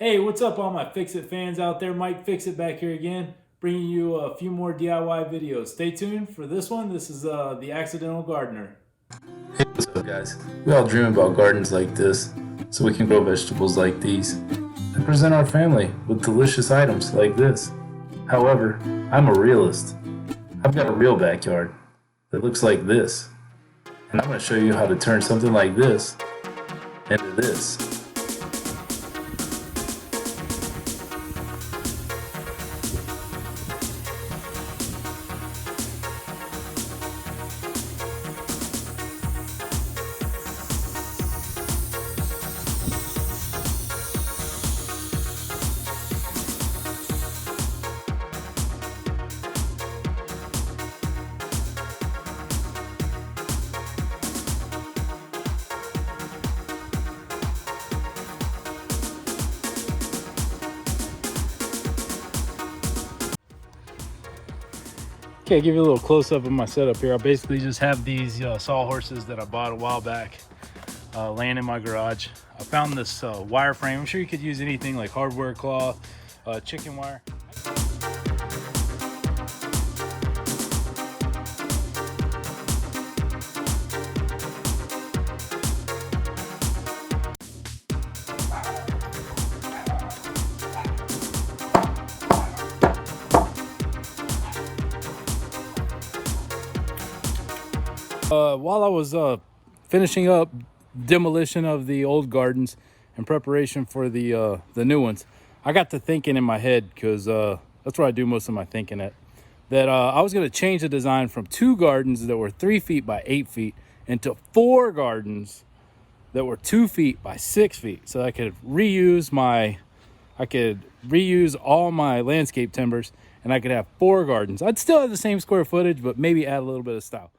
Hey, what's up all my Fix-It fans out there? Mike Fix-It back here again, bringing you a few more DIY videos. Stay tuned for this one. This is The Accidental Gardener. Hey, what's up guys? We all dream about gardens like this, so we can grow vegetables like these, and present our family with delicious items like this. However, I'm a realist. I've got a real backyard that looks like this, and I'm going to show you how to turn something like this into this. Okay, I'll give you a little close-up of my setup here. I basically just have these sawhorses that I bought a while back laying in my garage. I found this wire frame. I'm sure you could use anything like hardware cloth, chicken wire. While I was finishing up demolition of the old gardens in preparation for the new ones, I got to thinking in my head, because that's where I do most of my thinking at, that I was going to change the design from 2 gardens that were 3 feet by 8 feet into 4 gardens that were 2 feet by 6 feet, so I could reuse all my landscape timbers, and I could have 4 gardens. I'd still have the same square footage, but maybe add a little bit of style.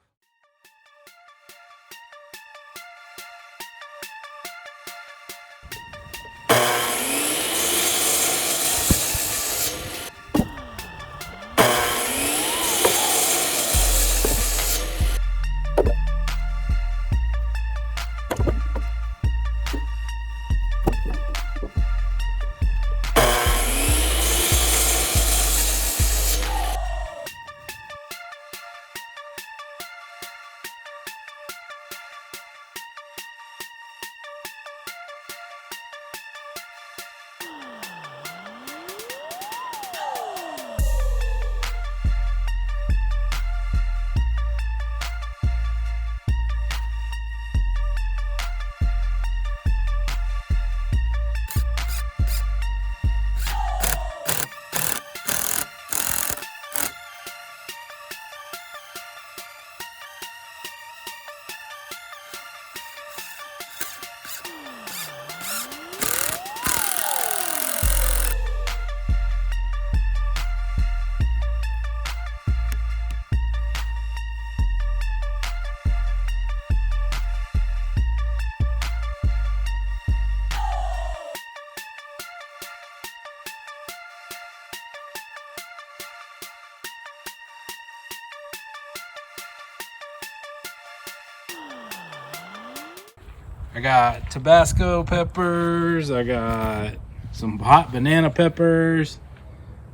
I got Tabasco peppers, I got some hot banana peppers,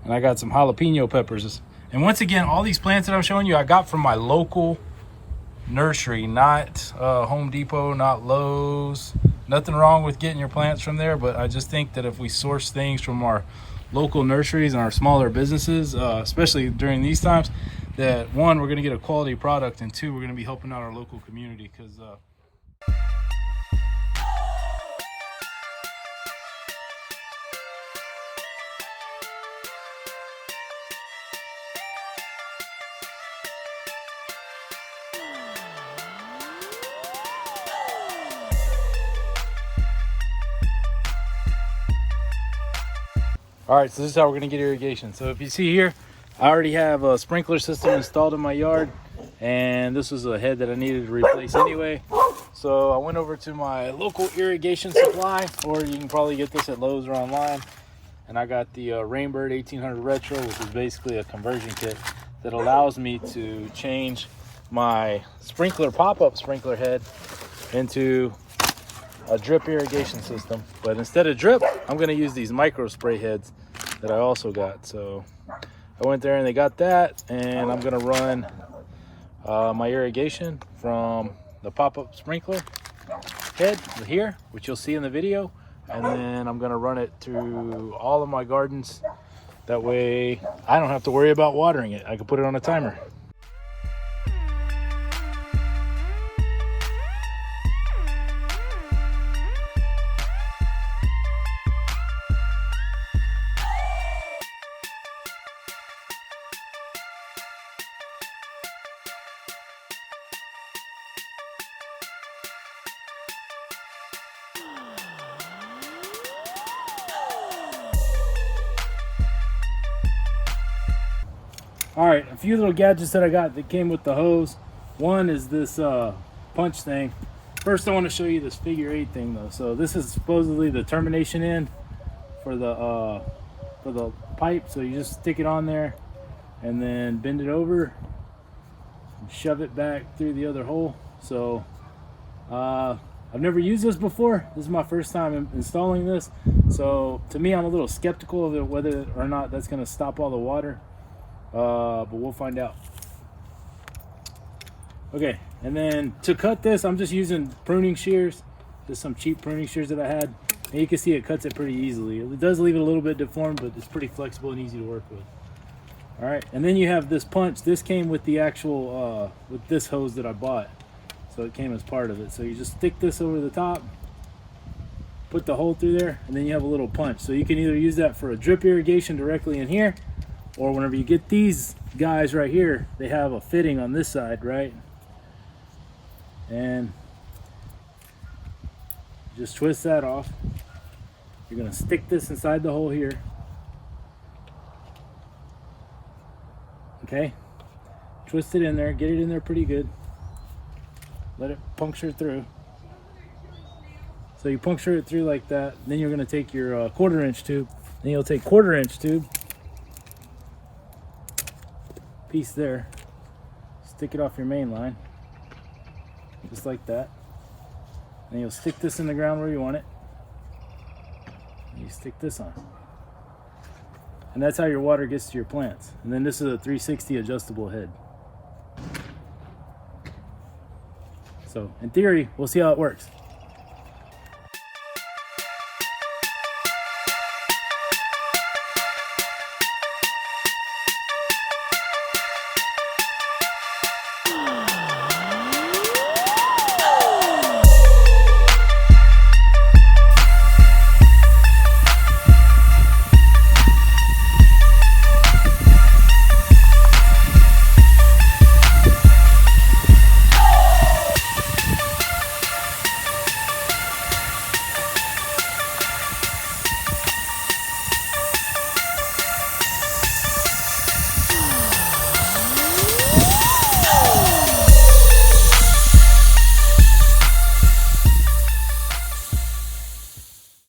and I got some jalapeno peppers. And once again, all these plants that I'm showing you, I got from my local nursery, not Home Depot, not Lowe's. Nothing wrong with getting your plants from there, but I just think that if we source things from our local nurseries and our smaller businesses, especially during these times, that 1, we're gonna get a quality product, and 2, we're gonna be helping out our local community, because all right, so this is how we're gonna get irrigation. So if you see here, I already have a sprinkler system installed in my yard, and this was a head that I needed to replace anyway. So I went over to my local irrigation supply, or you can probably get this at Lowe's or online, and I got the Rainbird 1800 Retro, which is basically a conversion kit that allows me to change my sprinkler, pop-up sprinkler head into a drip irrigation system, but instead of drip, I'm gonna use these micro spray heads that I also got. So I went there and they got that, and I'm gonna run my irrigation from the pop-up sprinkler head here, which you'll see in the video, and then I'm gonna run it through all of my gardens. That way I don't have to worry about watering it. I can put it on a timer. All right, a few little gadgets that I got that came with the hose. One is this punch thing. First, I want to show you this figure 8 thing though. So this is supposedly the termination end for the pipe. So you just stick it on there and then bend it over and shove it back through the other hole. So I've never used this before. This is my first time installing this. So to me, I'm a little skeptical of it, whether or not that's going to stop all the water. But we'll find out. Okay, and then to cut this, I'm just using pruning shears, just some cheap pruning shears that I had, and you can see it cuts it pretty easily. It does leave it a little bit deformed, but it's pretty flexible and easy to work with. All right, and then you have this punch. This came with the actual with this hose that I bought, so it came as part of it. So you just stick this over the top, put the hole through there, and then you have a little punch. So you can either use that for a drip irrigation directly in here, or whenever you get these guys right here, they have a fitting on this side, right? And just twist that off. You're gonna stick this inside the hole here. Okay, twist it in there, get it in there pretty good. Let it puncture through. So you puncture it through like that. Then you're gonna take your 1/4 inch tube. Then you'll take 1/4 inch tube, piece there, stick it off your main line, just like that. And you'll stick this in the ground where you want it. And you stick this on. And that's how your water gets to your plants. And then this is a 360 adjustable head. So in theory, we'll see how it works.